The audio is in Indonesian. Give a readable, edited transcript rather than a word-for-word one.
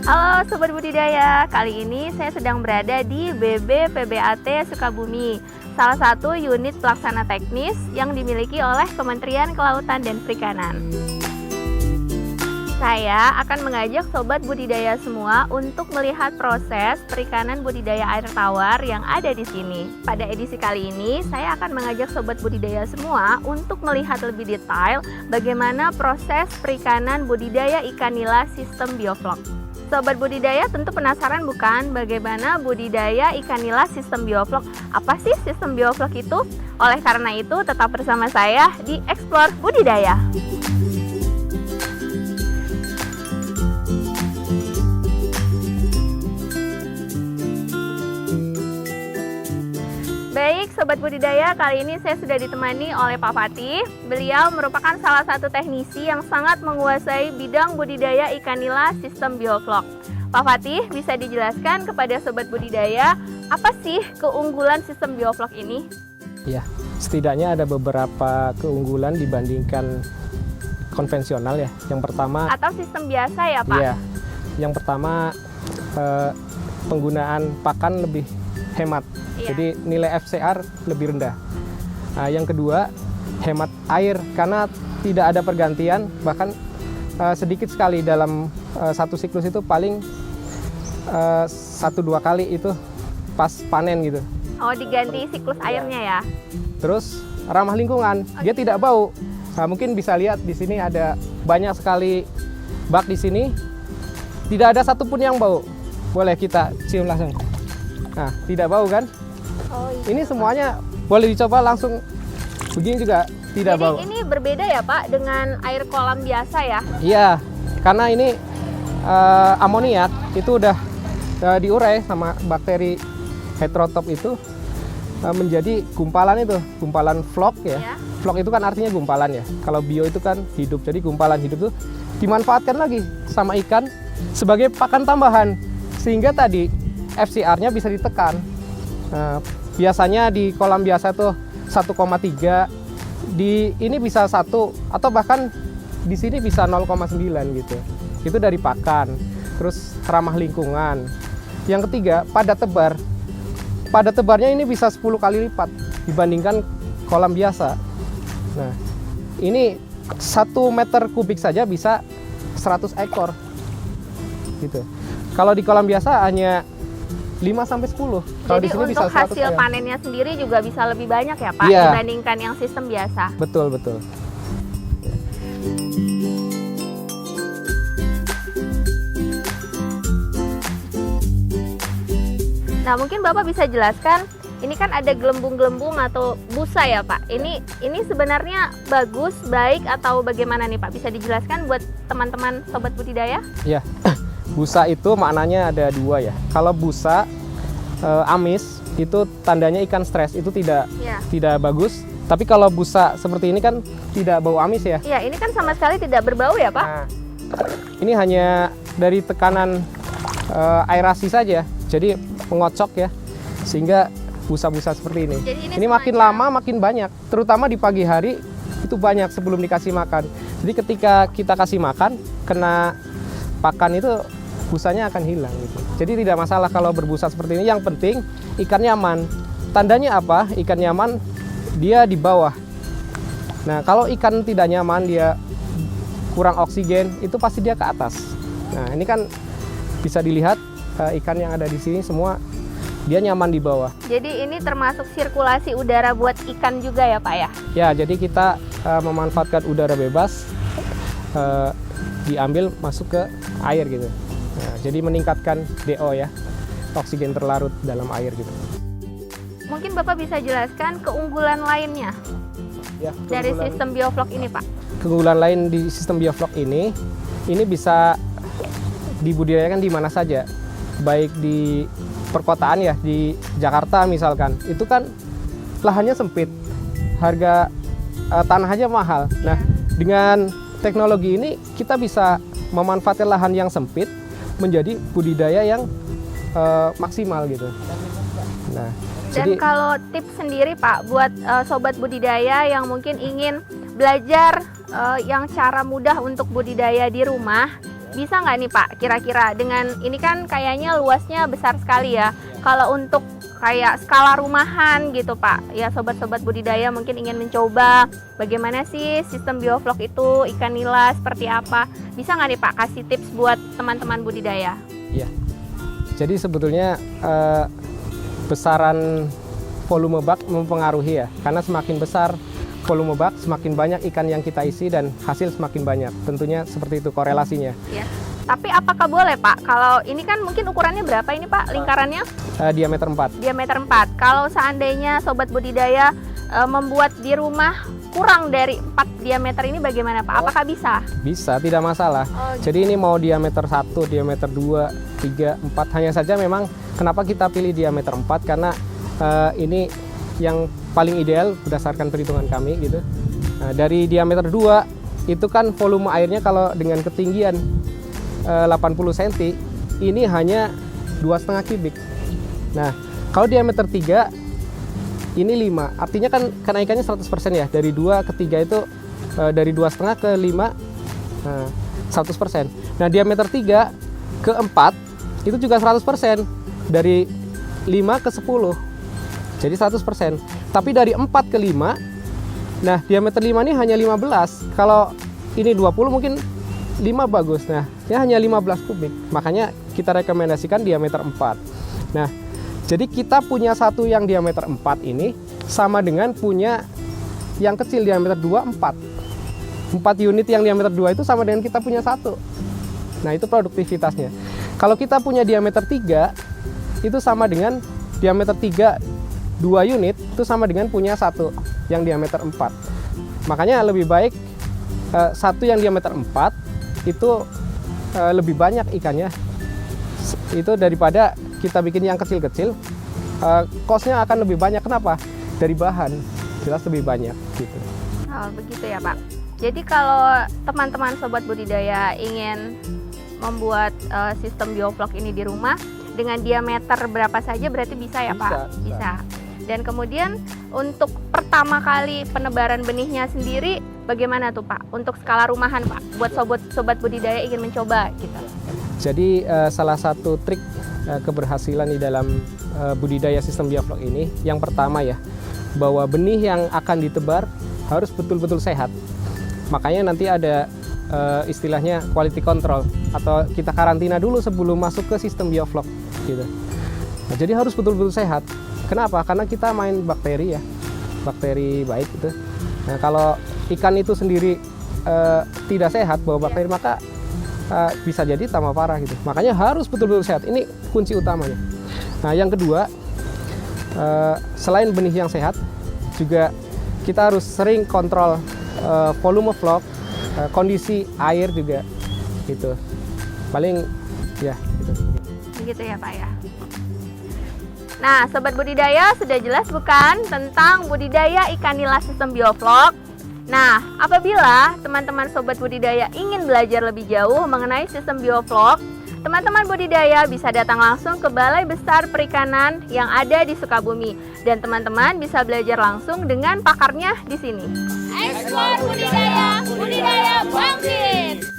Halo Sobat Budidaya, kali ini saya sedang berada di BBPBAT Sukabumi, salah satu unit pelaksana teknis yang dimiliki oleh Kementerian Kelautan dan Perikanan. Saya akan mengajak Sobat Budidaya semua untuk melihat proses perikanan budidaya air tawar yang ada di sini. Pada edisi kali ini, saya akan mengajak Sobat Budidaya semua untuk melihat lebih detail bagaimana proses perikanan budidaya ikan nila sistem bioflok. Sobat Budidaya tentu penasaran bukan bagaimana budidaya ikan nila sistem bioflok? Apa sih sistem bioflok itu? Oleh karena itu, tetap bersama saya di Explore Budidaya. Baik Sobat Budidaya, kali ini saya sudah ditemani oleh Pak Fatih. Beliau merupakan salah satu teknisi yang sangat menguasai bidang budidaya ikan nila sistem bioflok. Pak Fatih, bisa dijelaskan kepada Sobat Budidaya apa sih keunggulan sistem bioflok ini? Ya, setidaknya ada beberapa keunggulan dibandingkan konvensional ya. Yang pertama, atau sistem biasa ya Pak? Iya, yang pertama penggunaan pakan lebih hemat. Iya. Jadi nilai FCR lebih rendah. Nah, yang kedua, hemat air karena tidak ada pergantian, bahkan sedikit sekali dalam satu siklus itu paling 1-2 kali itu pas panen gitu. Oh, diganti siklus airnya ya? Terus ramah lingkungan, dia tidak bau. Nah, mungkin bisa lihat di sini ada banyak sekali bak di sini, tidak ada satupun yang bau. Boleh kita cium langsung. Nah, tidak bau kan? Oh, iya. Ini semuanya boleh dicoba langsung begini juga tidak Jadi bau. ini berbeda ya Pak dengan air kolam biasa ya? Iya, karena ini amoniak itu udah diurai sama bakteri heterotop itu menjadi gumpalan itu, gumpalan flok ya. Iya. Flok itu kan artinya gumpalan ya. Kalau bio itu kan hidup, jadi gumpalan hidup itu dimanfaatkan lagi sama ikan sebagai pakan tambahan sehingga tadi FCR-nya bisa ditekan. Nah, biasanya di kolam biasa tuh 1,3, di ini bisa 1 atau bahkan di sini bisa 0,9 gitu. Itu dari pakan. Terus ramah lingkungan. Yang ketiga, padat tebar. Padat tebarnya ini bisa 10 kali lipat dibandingkan kolam biasa. Nah, ini 1 meter kubik saja bisa 100 ekor. Gitu. Kalau di kolam biasa hanya 5-10. Kalau Jadi di sini untuk bisa 100 hasil ya. panennya sendiri juga bisa lebih banyak ya Pak, Iya. dibandingkan yang sistem biasa. Betul, betul. Nah, mungkin Bapak bisa jelaskan, ini kan ada gelembung-gelembung atau busa ya Pak. Ini sebenarnya bagus, baik atau bagaimana nih Pak? Bisa dijelaskan buat teman-teman Sobat Budidaya? Ya, busa itu maknanya ada 2 ya. Kalau busa amis itu tandanya ikan stres, itu Ya. tidak bagus. Tapi kalau busa seperti ini kan tidak bau amis ya. Iya, ini kan sama sekali tidak berbau ya Pak? Nah, ini hanya dari tekanan aerasi saja, jadi mengocok ya, sehingga busa-busa seperti ini. Jadi Ini makin lama makin banyak, terutama di pagi hari itu banyak sebelum dikasih makan. Jadi ketika kita kasih makan, kena pakan itu busanya akan hilang gitu. Jadi tidak masalah kalau berbusa seperti ini. Yang penting ikan nyaman. Tandanya apa? Ikan nyaman dia di bawah. Nah, kalau ikan tidak nyaman, dia kurang oksigen, itu pasti dia ke atas. Nah, ini kan bisa dilihat ikan yang ada di sini semua dia nyaman di bawah. Jadi ini termasuk sirkulasi udara buat ikan juga ya Pak ya? Ya, jadi kita memanfaatkan udara bebas diambil masuk ke air gitu. Nah, jadi meningkatkan DO ya, oksigen terlarut dalam air gitu. Mungkin Bapak bisa jelaskan keunggulan lainnya Ya, dari sistem bioflok ini Pak? keunggulan lain di sistem bioflok ini bisa dibudidayakan di mana saja, baik di perkotaan ya, di Jakarta misalkan, itu kan lahannya sempit, harga tanah aja mahal. Nah, dengan teknologi ini kita bisa memanfaatkan lahan yang sempit menjadi budidaya yang maksimal gitu. Nah, Dan jadi kalau tips sendiri Pak buat Sobat Budidaya yang mungkin ingin belajar yang cara mudah untuk budidaya di rumah, bisa nggak nih Pak kira-kira dengan ini kan kayaknya luasnya besar sekali ya. Kalau untuk kayak skala rumahan gitu Pak, ya sobat-sobat budidaya mungkin ingin mencoba bagaimana sih sistem bioflok itu, ikan nila seperti apa. Bisa nggak nih Pak kasih tips buat teman-teman budidaya? Iya. Jadi sebetulnya besaran volume bak mempengaruhi ya, karena semakin besar volume bak, semakin banyak ikan yang kita isi dan hasil semakin banyak. Tentunya seperti itu korelasinya. Ya. Tapi apakah boleh Pak, kalau ini kan mungkin ukurannya berapa ini Pak, lingkarannya? Diameter 4. Diameter 4. Kalau seandainya sobat budidaya membuat di rumah kurang dari 4 diameter ini bagaimana Pak? Apakah bisa? Bisa, tidak masalah. Oh, Jadi ini mau diameter 1, diameter 2, 3, 4. Hanya saja memang kenapa kita pilih diameter 4, karena ini yang paling ideal berdasarkan perhitungan kami gitu. Dari diameter 2 itu kan volume airnya kalau dengan ketinggian 80 cm ini hanya 2,5 kubik. Nah, kalau diameter 3 ini 5. Artinya kan kenaikannya 100% ya. Dari 2 ke 3 itu dari 2,5 ke 5 100%. Nah, diameter 3 ke 4 itu juga 100%. Dari 5 ke 10. Jadi 100%. Tapi dari 4 ke 5, nah diameter 5 ini hanya 15. Kalau ini 20 mungkin 5 bagus. Nah, ya hanya 15 kubik. Makanya kita rekomendasikan diameter 4. Nah, jadi kita punya satu yang diameter 4 ini sama dengan punya yang kecil diameter 2, 4. 4 unit yang diameter 2 itu sama dengan kita punya satu. Nah, itu produktivitasnya. Kalau kita punya diameter 3, itu sama dengan diameter 3, 2 unit itu sama dengan punya satu yang diameter 4. Makanya lebih baik satu yang diameter 4 itu lebih banyak ikannya. Itu daripada kita bikin yang kecil-kecil, cost-nya akan lebih banyak. Kenapa? Dari bahan, jelas lebih banyak gitu. Oh, begitu ya Pak. Jadi kalau teman-teman sobat budidaya ingin membuat sistem bioflok ini di rumah dengan diameter berapa saja berarti bisa ya Pak? Bisa. Dan kemudian untuk pertama kali penebaran benihnya sendiri bagaimana tuh Pak? Untuk skala rumahan Pak, buat sobat budidaya ingin mencoba gitu. Jadi salah satu trik keberhasilan di dalam budidaya sistem bioflok ini, yang pertama ya, bahwa benih yang akan ditebar harus betul-betul sehat. Makanya nanti ada istilahnya quality control, atau kita karantina dulu sebelum masuk ke sistem bioflok gitu. Nah, jadi harus betul-betul sehat. Kenapa? Karena kita main bakteri ya, bakteri baik gitu. Nah, kalau ikan itu sendiri tidak sehat bawa bakteri, maka bisa jadi tambah parah gitu. Makanya harus betul-betul sehat. Ini kunci utamanya. Nah, yang kedua, selain benih yang sehat, juga kita harus sering kontrol volume flok, kondisi air juga gitu. Paling ya gitu. Begitu ya Pak ya. Nah, sobat budidaya, sudah jelas bukan tentang budidaya ikan nila sistem bioflok? Nah, apabila teman-teman sobat budidaya ingin belajar lebih jauh mengenai sistem bioflok, teman-teman budidaya bisa datang langsung ke Balai Besar Perikanan yang ada di Sukabumi, dan teman-teman bisa belajar langsung dengan pakarnya di sini. Eksplor budidaya, budidaya bangkit!